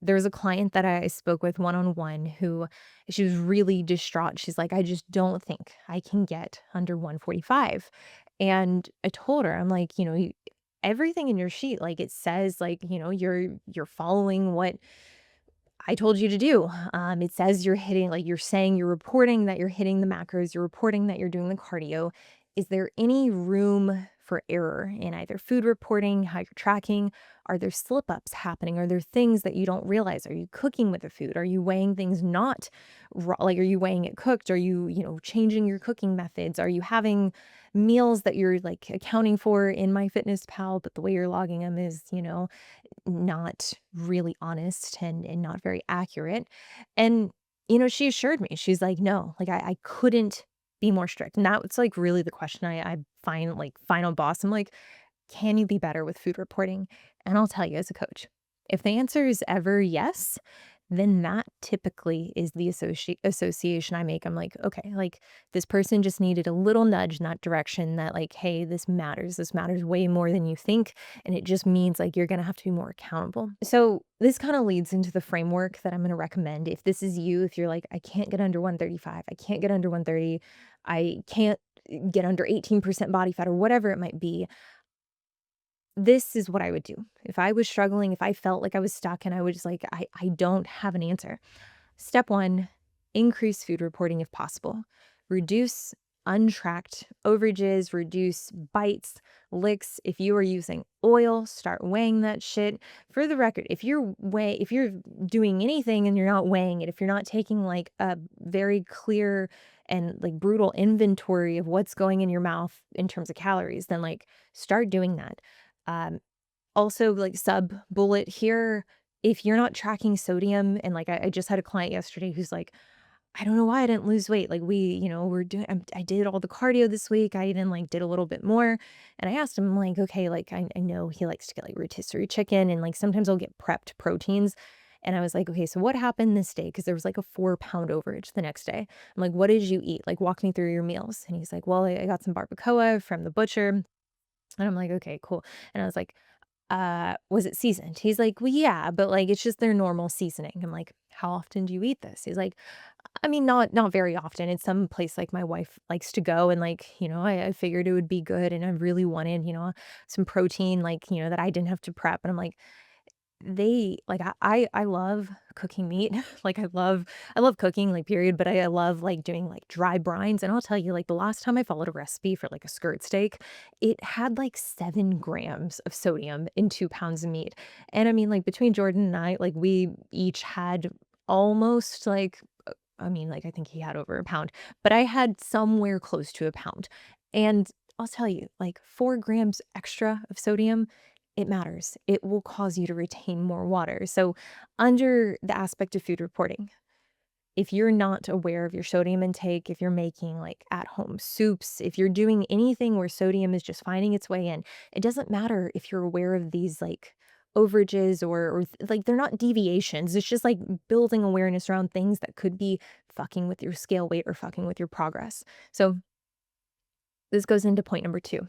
There was a client that I spoke with one-on-one who she was really distraught. She's like, "I just don't think I can get under 145." And I told her, I'm like, everything in your sheet, like it says like, you're following what I told you to do. It says you're hitting, like you're saying you're reporting that you're hitting the macros, you're reporting that you're doing the cardio. Is there any room for error in either food reporting, how you're tracking? Are there slip ups happening? Are there things that you don't realize? Are you cooking with the food? Are you weighing things not raw? Like, are you weighing it cooked? Are you, changing your cooking methods? Are you having meals that you're like accounting for in MyFitnessPal, but the way you're logging them is, not really honest and not very accurate. And, she assured me, she's like, no, like I couldn't be more strict. And that's like really the question I find like final boss. I'm like, can you be better with food reporting? And I'll tell you as a coach, if the answer is ever yes, then that typically is the association I make. I'm like, okay, like this person just needed a little nudge in that direction that, like, hey, this matters. This matters way more than you think. And it just means like you're going to have to be more accountable. So this kind of leads into the framework that I'm going to recommend. If this is you, if you're like, I can't get under 135, I can't get under 130, I can't get under 18% body fat or whatever it might be, this is what I would do. If I was struggling, if I felt like I was stuck and I was just like, I don't have an answer. Step one, increase food reporting if possible. Reduce untracked overages, reduce bites, licks. If you are using oil, start weighing that shit. For the record, if you're doing anything and you're not weighing it, if you're not taking like a very clear and like brutal inventory of what's going in your mouth in terms of calories, then like start doing that. Um, Also, like, sub bullet here, if you're not tracking sodium and, like, I just had a client yesterday who's like, "I don't know why I didn't lose weight." Like, we're doing I did all the cardio this week. I even, like, did a little bit more, and I asked him, like, "Okay," like, I know he likes to get, like, rotisserie chicken, and, like, sometimes I'll get prepped proteins, and I was like, "Okay, so what happened this day?" Because there was, like, a 4-pound overage the next day. I'm like, "What did you eat? Like, walk me through your meals." And he's like, "Well, I got some barbacoa from the butcher." And I'm like, "Okay, cool." And I was like, was it seasoned?" He's like, "Well, yeah, but, like, it's just their normal seasoning." I'm like, "How often do you eat this?" He's like, "I mean, not very often. It's some place, like, my wife likes to go, and, like, I figured it would be good, and I really wanted, some protein, like, that I didn't have to prep." And I'm like, they like, I love cooking meat. Like, I love cooking, like, period, but I love, like, doing, like, dry brines, and I'll tell you, like, the last time I followed a recipe for, like, a skirt steak, it had, like, 7 grams of sodium in 2 pounds of meat, and I mean, like, between Jordan and I, like, we each had almost, like, I mean, like, I think he had over a pound, but I had somewhere close to a pound, and I'll tell you, like, 4 grams extra of sodium, it matters. It will cause you to retain more water. So, under the aspect of food reporting, if you're not aware of your sodium intake, if you're making like at home soups, if you're doing anything where sodium is just finding its way in, it doesn't matter if you're aware of these like overages like they're not deviations. It's just like building awareness around things that could be fucking with your scale weight or fucking with your progress. So, this goes into point number two.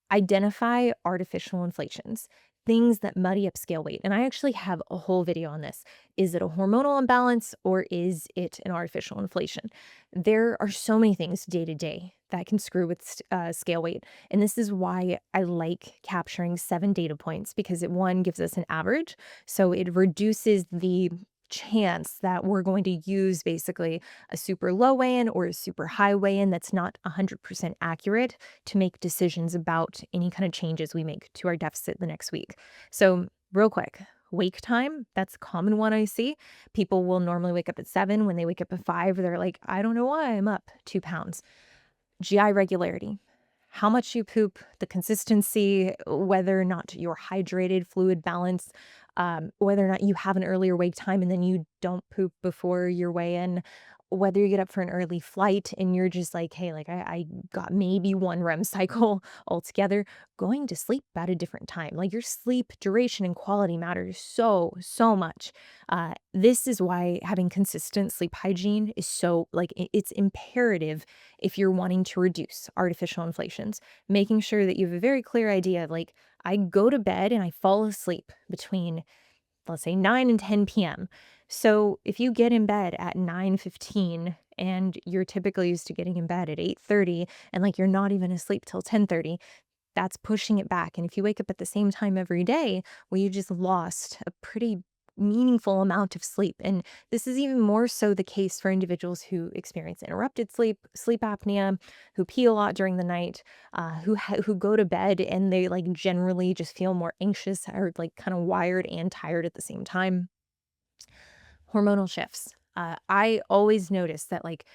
Identify artificial inflations, things that muddy up scale weight. And I actually have a whole video on this. Is it a hormonal imbalance or is it an artificial inflation? There are so many things day to day that can screw with scale weight. And this is why I like capturing 7 data points because it, one, gives us an average. So it reduces the chance that we're going to use basically a super low weigh-in or a super high weigh-in that's not 100% accurate to make decisions about any kind of changes we make to our deficit the next week. So, real quick, wake time, that's a common one I see. People will normally wake up at 7. When they wake up at 5, they're like, I don't know why I'm up 2 pounds. GI regularity. How much you poop, the consistency, whether or not you're hydrated, fluid balance, whether or not you have an earlier wake time and then you don't poop before your weigh in, whether you get up for an early flight and you're just like, hey, like I got maybe one REM cycle altogether, going to sleep at a different time. Like your sleep duration and quality matters so, so much. This is why having consistent sleep hygiene is so, like, it's imperative if you're wanting to reduce artificial inflations, making sure that you have a very clear idea of like, I go to bed and I fall asleep between let's say 9 and 10 p.m. So if you get in bed at 9:15 and you're typically used to getting in bed at 8:30 and like you're not even asleep till 10:30, that's pushing it back. And if you wake up at the same time every day, well, you just lost a pretty meaningful amount of sleep. And this is even more so the case for individuals who experience interrupted sleep, sleep apnea, who pee a lot during the night, who go to bed and they like generally just feel more anxious or like kind of wired and tired at the same time. Hormonal shifts. I always notice that like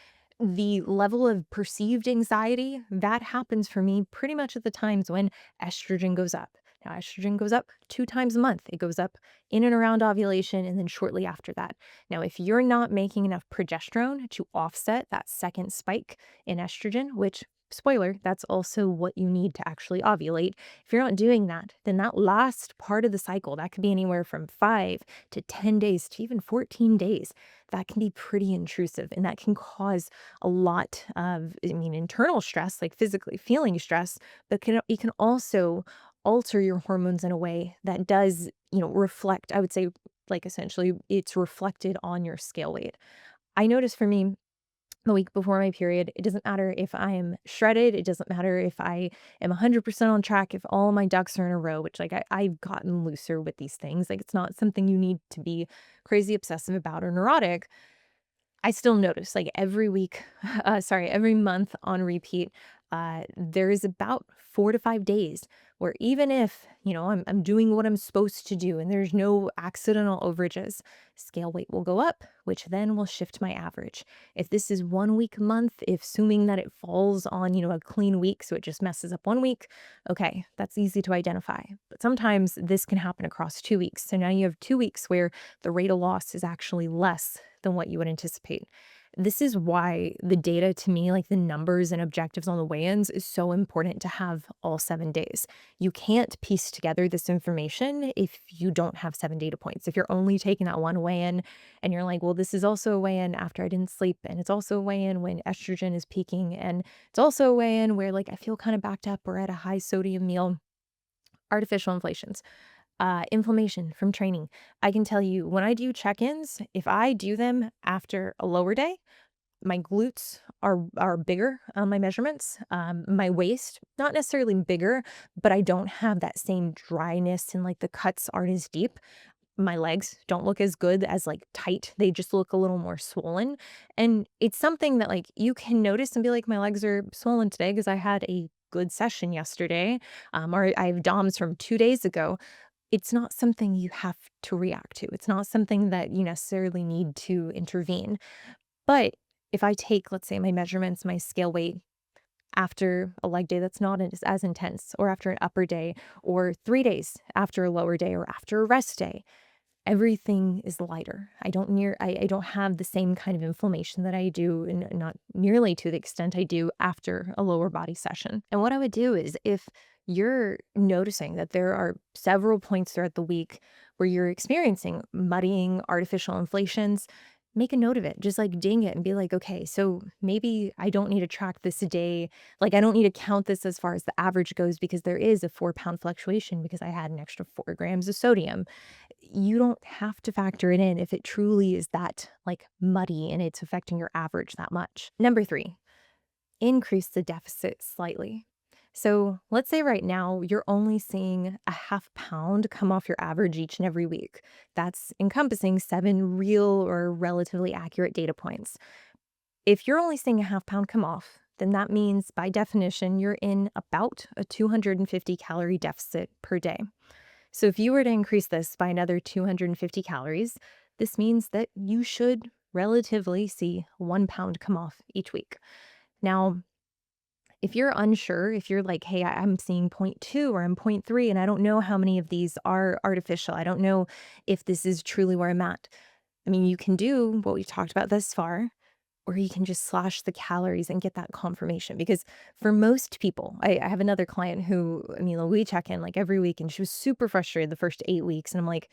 the level of perceived anxiety that happens for me pretty much at the times when estrogen goes up. Now, estrogen goes up 2 times a month. It goes up in and around ovulation and then shortly after that. Now, if you're not making enough progesterone to offset that second spike in estrogen, which spoiler, that's also what you need to actually ovulate. If you're not doing that, then that last part of the cycle, that could be anywhere from 5 to 10 days to even 14 days. That can be pretty intrusive and that can cause a lot of, I mean, internal stress, like physically feeling stress, but it can also alter your hormones in a way that does, reflect, I would say, like essentially it's reflected on your scale weight. I noticed for me, the week before my period, it doesn't matter if I am shredded, it doesn't matter if I am 100% on track, if all my ducks are in a row, which like I've gotten looser with these things. Like it's not something you need to be crazy obsessive about or neurotic. I still notice, like, every week every month on repeat, there is about 4 to 5 days where even if, I'm doing what I'm supposed to do and there's no accidental overages, scale weight will go up, which then will shift my average. If this is 1 week a month, if assuming that it falls on, a clean week, so it just messes up 1 week, okay, that's easy to identify. But sometimes this can happen across 2 weeks. So now you have 2 weeks where the rate of loss is actually less than what you would anticipate. This is why the data to me, like the numbers and objectives on the weigh-ins, is so important to have all 7 days. You can't piece together this information if you don't have 7 data points. If you're only taking that one weigh-in and you're like, well, this is also a weigh-in after I didn't sleep, and it's also a weigh-in when estrogen is peaking, and it's also a weigh-in where like I feel kind of backed up or at a high sodium meal. Artificial inflations, inflammation from training. I can tell you when I do check-ins, if I do them after a lower day, my glutes are bigger on my measurements. My waist, not necessarily bigger, but I don't have that same dryness and like the cuts aren't as deep. My legs don't look as good as like tight. They just look a little more swollen. And it's something that like you can notice and be like, my legs are swollen today because I had a good session yesterday. Or I have DOMs from 2 days ago. It's not something you have to react to. It's not something that you necessarily need to intervene. But if I take, let's say, my measurements, my scale weight after a leg day that's not as intense, or after an upper day, or 3 days after a lower day, or after a rest day, everything is lighter. I don't have the same kind of inflammation that I do, and not nearly to the extent I do after a lower body session. And what I would do is if you're noticing that there are several points throughout the week where you're experiencing muddying, artificial inflations, make a note of it. Just like ding it and be like, okay, so maybe I don't need to track this a day. Like I don't need to count this as far as the average goes because there is a 4 pound fluctuation because I had an extra 4 grams of sodium. You don't have to factor it in if it truly is that like muddy and it's affecting your average that much. Number three, increase the deficit slightly. So let's say right now you're only seeing a 1/2 pound come off your average each and every week. That's encompassing 7 real or relatively accurate data points. If you're only seeing a 1/2 pound come off, then that means by definition you're in about a 250 calorie deficit per day. So if you were to increase this by another 250 calories, this means that you should relatively see 1 pound come off each week. Now, if you're unsure, if you're like, hey, I'm seeing point 0.2 or I'm point 0.3, and I don't know how many of these are artificial, I don't know if this is truly where I'm at. I mean, you can do what we talked about thus far, or you can just slash the calories and get that confirmation. Because for most people, I have another client who, I mean, we check in like every week, and she was super frustrated the first 8 weeks. And I'm like,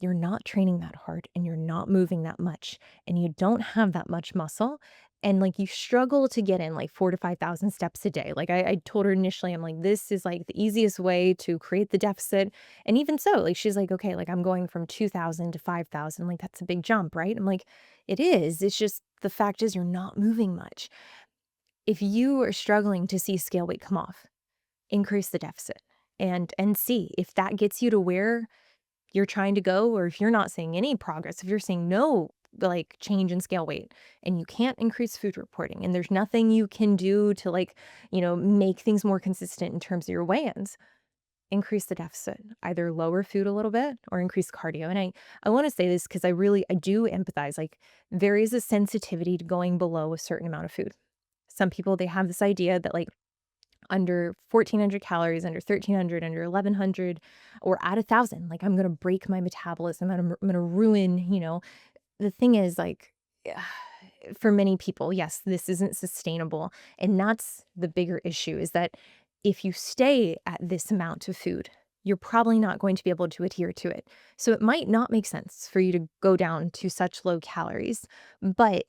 you're not training that hard and you're not moving that much and you don't have that much muscle. and, like, you struggle to get in, like, 4 to 5,000 steps a day. Like, I told her initially, I'm like, "This is, like, the easiest way to create the deficit," and even so, like, she's like, "Okay, like, I'm going from 2,000 to 5,000, like, that's a big jump, right?" I'm like, "It is, it's just the fact is you're not moving much." If you are struggling to see scale weight come off, increase the deficit and see if that gets you to where you're trying to go, or if you're not seeing any progress, if you're seeing no like change in scale weight and you can't increase food reporting and there's nothing you can do to like, make things more consistent in terms of your weigh-ins, increase the deficit, either lower food a little bit or increase cardio. And I want to say this because I do empathize. Like there is a sensitivity to going below a certain amount of food. Some people they have this idea that like under 1,400 calories, under 1,300, under 1,100, or at 1,000. Like, I'm gonna break my metabolism. I'm gonna ruin, the thing is, like, for many people, yes, this isn't sustainable. And that's the bigger issue is that if you stay at this amount of food, you're probably not going to be able to adhere to it. So it might not make sense for you to go down to such low calories, but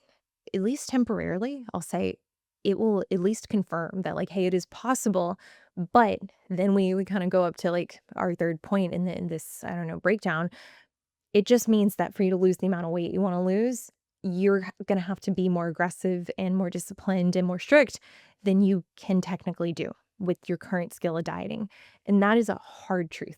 at least temporarily, I'll say it will at least confirm that like, hey, it is possible. But then we kind of go up to like our third point in this, I don't know, breakdown. It just means that for you to lose the amount of weight you want to lose, you're going to have to be more aggressive and more disciplined and more strict than you can technically do with your current skill of dieting. And that is a hard truth